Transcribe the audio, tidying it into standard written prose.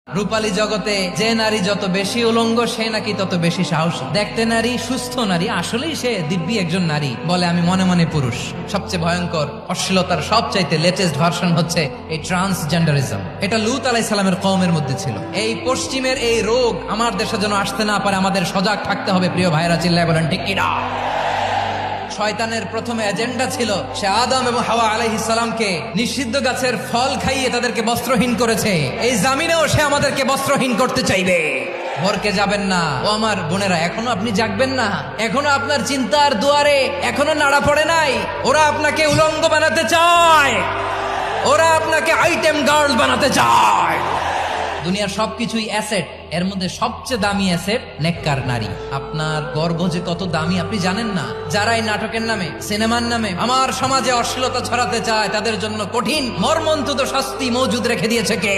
রূপালী জগতে যে নারী যত বেশি উলঙ্গ সে নাকি তত বেশি সাহসী। দেখতে নারী, সুস্থ নারী, আসলেই সে দিব্যি একজন নারী বলে আমি মনে মনে পুরুষ। সবচেয়ে ভয়ঙ্কর অশ্লীলতার সবচাইতে লেটেস্ট ভার্সন হচ্ছে এই ট্রান্সজেন্ডারিজম। এটা লূত আলাইহিস সালামের কওমের মধ্যে ছিল। এই পশ্চিমের এই রোগ আমার দেশে যেন আসতে না পারে, আমাদের সজাগ থাকতে হবে। প্রিয় ভাইরা, চিল্লায় বলেন ঠিক কিনা? শয়তানের প্রথমে এজেন্ডা ছিল সে আদম এবং হাওয়া আলাইহিস সালামকে নিষিদ্ধ গাছের ফল খাইয়ে তাদেরকে বস্ত্রহীন করেছে। এই জামিনেও সে আমাদেরকে বস্ত্রহীন করতে চাইবে। ভরকে যাবেন না ও আমার বোনেরা, এখনো আপনি জাগবেন না? এখনো আপনার চিন্তার দুয়ারে এখনো নাড়া পড়ে নাই? ওরা আপনাকে উলঙ্গ বানাতে চায়, ওরা আপনাকে আইটেম গার্ল বানাতে চায়। দুনিয়ার সবকিছুই অ্যাসেট, এর মধ্যে সবচেয়ে দামি অ্যাসেট নেককার নারী। আপনার গর্ব যে কত দামি আপনি জানেন না। যারা এই নাটকের নামে, সিনেমার নামে আমার সমাজে অশ্লীলতা ছড়াতে চায় তাদের জন্য কঠিন মর্মন্তুদ শাস্তি মজুদ রেখে দিয়েছে কে?